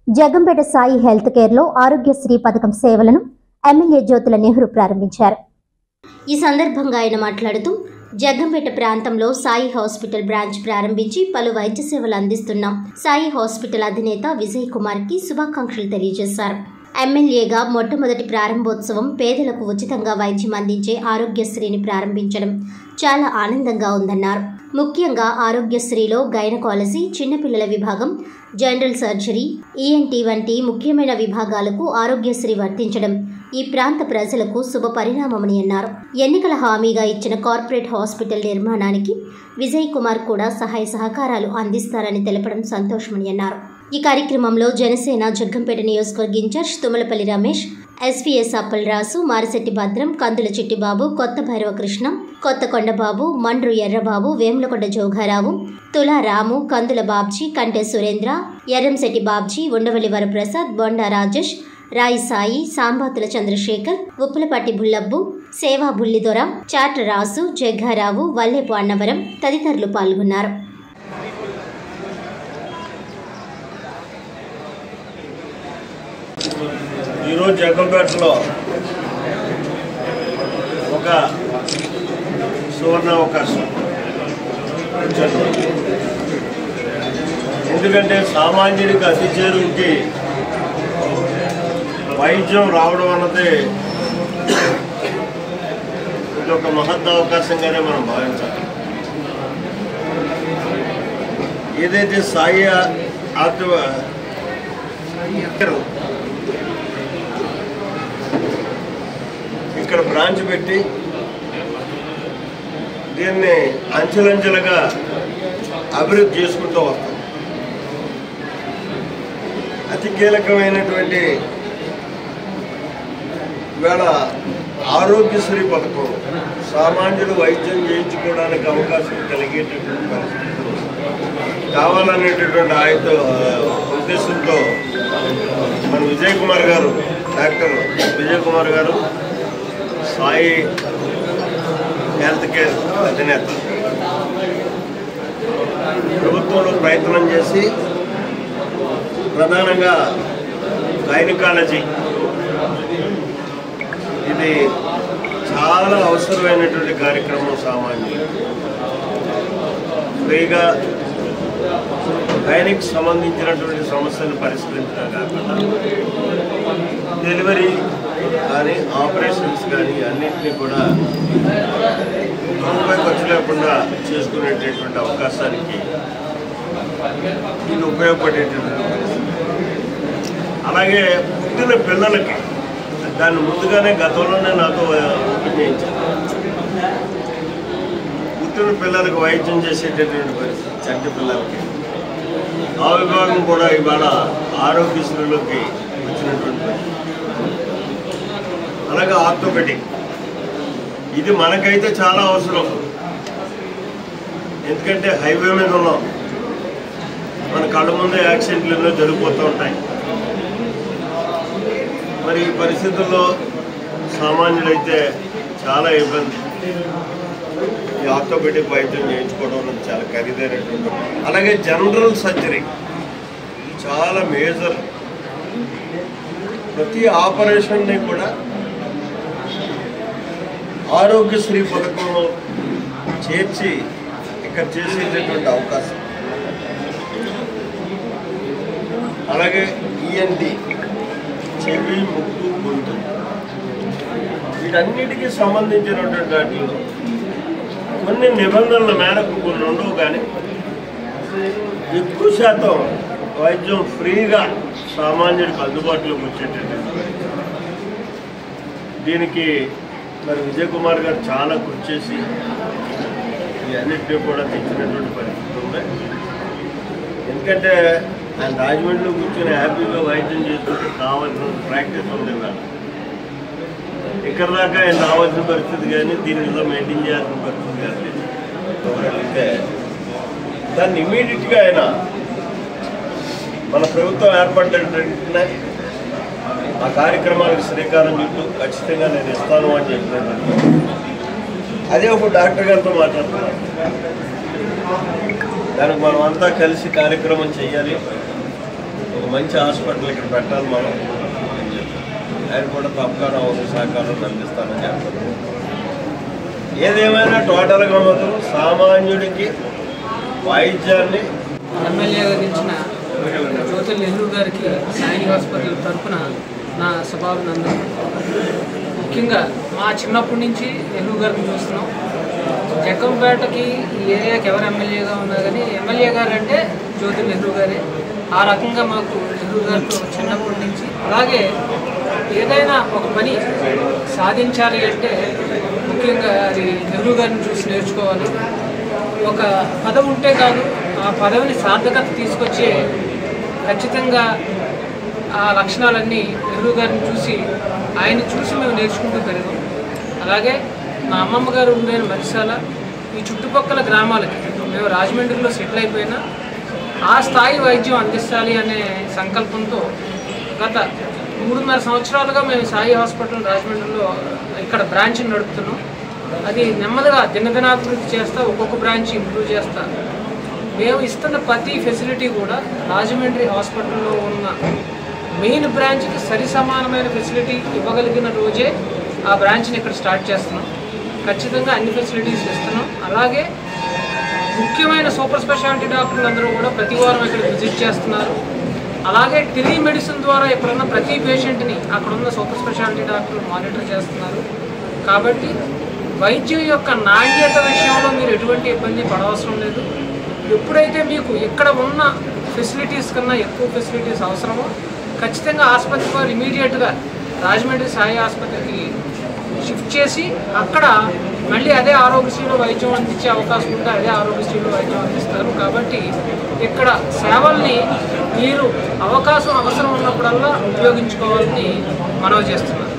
Jaggampeta Sai health care లో ఆరోగ్యశ్రీ పథకం సేవలను ఎమ్మెల్యే జ్యోతుల నెహ్రూ ప్రారంభించారు. ఈ సందర్భంగా ఆయన మాట్లాడుతూ జగంపేట ప్రాంతంలో సాయి హాస్పిటల్ బ్రాంచ్ ప్రారంభించి పలు వైద్య సేవలు అందిస్తున్నాం. సాయి హాస్పిటల్ అధినేత విజయ్ కుమార్ కి శుభాకాంక్షలు తెలియజేశారు. ఎమ్మెల్యేగా మొట్టమొదటి ప్రారంభోత్సవం పేదలకు ఉచితంగా వైద్యం అందించే ఆరోగ్యశ్రీని ప్రారంభించడం చాలా ఆనందంగా ఉందన్నారు. ముఖ్యంగా ఆరోగ్యశ్రీలో గైనకాలజీ, చిన్నపిల్లల విభాగం, జనరల్ సర్జరీ, ఈఎన్టీ వంటి ముఖ్యమైన విభాగాలకు ఆరోగ్యశ్రీ వర్తించడం ఈ ప్రాంత ప్రజలకు శుభ పరిణామమని అన్నారు. ఎన్నికల హామీగా ఇచ్చిన కార్పొరేట్ హాస్పిటల్ నిర్మాణానికి విజయ్ కుమార్ కూడా సహాయ సహకారాలు అందిస్తారని తెలపడం సంతోషమని అన్నారు. ఈ కార్యక్రమంలో జనసేన జగ్గంపేట నియోజకవర్గ ఇన్ఛార్జ్ తుమ్మలపల్లి రమేష్, ఎస్వీఎస్ అప్పలరాసు, మారిశెట్టి భద్రం, కందుల చిట్టిబాబు, కొత్త భైరవ కృష్ణ, కొత్తకొండబాబు, మండ్రు ఎర్రబాబు, వేములకొండ జోగారావు, తులా రాము, కందుల బాబ్జీ, కంటె సురేంద్ర, ఎర్రంశెట్టి బాబ్జీ, ఉండవల్లి వరప్రసాద్, బొండా రాజేష్, రాయి సాయి, సాంబాతుల చంద్రశేఖర్, ఉప్పులపట్టి బుల్లబ్బు, సేవా బుల్లిదొర, చాట్ర రాసు, జగ్గారావు, వల్లేపు అన్నవరం తదితరులు పాల్గొన్నారు. ఈరోజు జగ్గంపేటలో ఒక సువర్ణ అవకాశం, ఎందుకంటే సామాన్యుడికి అతి చేరువుకి వైద్యం రావడం అన్నది ఇది ఒక మహత్ అవకాశంగానే మనం భావించాలి. ఏదైతే సాయి ఇక్కడ బ్రాంచ్ పెట్టి దీన్ని అంచెలంచెలుగా అభివృద్ధి చేసుకుంటూ వస్తాం. అతి కీలకమైనటువంటి ఇవాళ ఆరోగ్యశ్రీ పథకం సామాన్యులు వైద్యం చేయించుకోవడానికి అవకాశం కలిగేటటువంటి పరిస్థితులు కావాలనేటటువంటి ఆయన ఉద్దేశంతో మన విజయ్ కుమార్ గారు, డాక్టర్ విజయ్ కుమార్ గారు సాయి హెల్త్ కేర్ అధినేత ప్రభుత్వంలో ప్రయత్నం చేసి ప్రధానంగా గైనకాలజీ ఇది చాలా అవసరమైనటువంటి కార్యక్రమం. సామాన్యులు ఫ్రీగా గైనిక్ సంబంధించినటువంటి సమస్యలు పరిష్కరించడం కాకుండా డెలివరీ కానీ ఆపరేషన్స్ కానీ అన్నింటినీ కూడా రూపాయి ఖర్చు లేకుండా చేసుకునేటటువంటి అవకాశానికి ఇది ఉపయోగపడేటటువంటి. అలాగే పుట్టిన పిల్లలకి దాన్ని ముందుగానే గతంలోనే నాతో ఓపెన్ చేయించాను. పుట్టిన పిల్లలకు వైద్యం చేసేటటువంటి పరిస్థితి, చంటి పిల్లలకి ఆ విభాగం కూడా ఇవాళ ఆరోగ్యశ్రీలోకి వచ్చినటువంటి పరిస్థితి. అలాగే ఆర్థోపెడిక్ ఇది మనకైతే చాలా అవసరం, ఎందుకంటే హైవే మీద ఉన్నాం, మన కళ్ళ ముందే యాక్సిడెంట్లు ఎన్నో జరిగిపోతూ ఉంటాయి. మరి ఈ పరిస్థితుల్లో సామాన్యులైతే చాలా ఇబ్బంది. ఈ ఆర్థోపెడిక్ వైద్యం చేయించుకోవడం అనేది చాలా ఖరీదైనటువంటి. అలాగే జనరల్ సర్జరీ చాలా మేజర్. ప్రతి ఆపరేషన్ని కూడా ఆరోగ్యశ్రీ పథకంలో చేర్చి ఇక్కడ చేసేటటువంటి అవకాశం. అలాగే ఈఎన్టీ, చెవి, ముక్కు, గొంతు వీటన్నిటికీ సంబంధించినటువంటి వాటిలో కొన్ని నిబంధనల మేరకు కొన్ని ఉండవు, కానీ ఎక్కువ శాతం వైద్యం ఫ్రీగా సామాన్యుడికి అందుబాటులోకి వచ్చేటటువంటి. దీనికి మరి విజయ్ కుమార్ గారు చాలా కృషి చేసి ఇవన్నిటినీ కూడా తెచ్చినటువంటి పరిస్థితులు ఉన్నాయి. ఎందుకంటే ఆయన రాజమండ్రిలో కూర్చొని హ్యాపీగా వైద్యం చేసుకుంటే కావాల్సిన ప్రాక్టీస్ ఉంది. ఇక్కడ దాకా ఆయన రావాల్సిన పరిస్థితి కానీ దీనిలో మెయింటైన్ చేయాల్సిన పరిస్థితి కానీ అయితే దాన్ని ఇమీడియట్గా ఆయన మన ప్రభుత్వం ఏర్పడ్డ ఆ కార్యక్రమాలకు శ్రీకారం చుట్టూ ఖచ్చితంగా నేను ఇస్తాను అని చెప్పినట్టు అదే ఒక డాక్టర్ గారితో మాట్లాడుతున్నాను. దానికి మనం అంతా కలిసి కార్యక్రమం చేయాలి. మంచి హాస్పిటల్ ఇక్కడ పెట్టాలి మనం అని చెప్పి ఆయన కూడా తప్పకుండా సహకారం అందిస్తానని చెప్తాను. ఏదేమైనా టోటల్గా మాత్రం సామాన్యుడికి వైద్యాన్ని ఎమ్మెల్యేగా గెలిచిన జ్యోతుల నెహ్రూ గారికి సాయి హాస్పిటల్ తరఫున నా శుభాభినందనలు. ముఖ్యంగా మా చిన్నప్పటి నుంచి నెహ్రూ గారిని చూస్తున్నాం. జగ్గంపేటకి ఈ ఏరియాకి ఎవరు ఎమ్మెల్యేగా ఉన్నా కానీ ఎమ్మెల్యే గారు అంటే జ్యోతుల నెహ్రూ గారే. ఆ రకంగా మాకు నెహ్రూ గారితో చిన్నప్పటి నుంచి అలాగే ఏదైనా ఒక పని సాధించాలి అంటే ముఖ్యంగా అది నెహ్రూ గారిని చూసి నేర్చుకోవాలి. ఒక పదవి ఉంటే కాదు, ఆ పదవిని సార్థకత తీసుకొచ్చే ఖచ్చితంగా ఆ లక్షణాలన్నీ నెహ్రూ గారిని చూసి ఆయన చూసి మేము నేర్చుకుంటూ పెరిగాం. అలాగే మా అమ్మమ్మ గారు ఉండేది మరిసాల. ఈ చుట్టుపక్కల గ్రామాలకి మేము రాజమండ్రిలో సెటిల్ అయిపోయినా ఆ స్థాయి వైద్యం అందించాలి అనే సంకల్పంతో గత 3.5 సంవత్సరాలుగా మేము సాయి హాస్పిటల్ రాజమండ్రిలో ఇక్కడ బ్రాంచ్ని నడుపుతున్నాం. అది నెమ్మదిగా దినదినాభివృద్ధి చేస్తా, ఒక్కొక్క బ్రాంచ్ ఇంప్రూవ్ చేస్తా. మేము ఇస్తున్న ప్రతి ఫెసిలిటీ కూడా రాజమండ్రి హాస్పిటల్లో ఉన్న మెయిన్ బ్రాంచ్కి సరి సమానమైన ఫెసిలిటీ ఇవ్వగలిగిన రోజే ఆ బ్రాంచ్ని ఇక్కడ స్టార్ట్ చేస్తున్నాం. ఖచ్చితంగా అన్ని ఫెసిలిటీస్ ఇస్తున్నాం. అలాగే ముఖ్యమైన సూపర్ స్పెషాలిటీ డాక్టర్లు అందరూ కూడా ప్రతి వారం ఇక్కడ విజిట్ చేస్తున్నారు. అలాగే టెలిమెడిసిన్ ద్వారా ఎక్కడున్న ప్రతి పేషెంట్ని అక్కడున్న సూపర్ స్పెషాలిటీ డాక్టర్లు మానిటర్ చేస్తున్నారు. కాబట్టి వైద్యం యొక్క నాణ్యత విషయంలో మీరు ఎటువంటి ఇబ్బంది పడవసరం లేదు. ఎప్పుడైతే మీకు ఇక్కడ ఉన్న ఫెసిలిటీస్ కన్నా ఎక్కువ ఫెసిలిటీస్ అవసరమో ఖచ్చితంగా ఆసుపత్రి వారు ఇమీడియట్గా రాజమండ్రి సాయి ఆసుపత్రికి షిఫ్ట్ చేసి అక్కడ మళ్ళీ అదే ఆరోగ్యశ్రీలో వైద్యం అందించే అవకాశం ఉంటే అదే ఆరోగ్యశ్రీలో వైద్యం అందిస్తారు. కాబట్టి ఇక్కడ సేవల్ని మీరు అవకాశం అవసరం ఉన్నప్పుడల్లా ఉపయోగించుకోవాలని మనవి చేస్తున్నారు.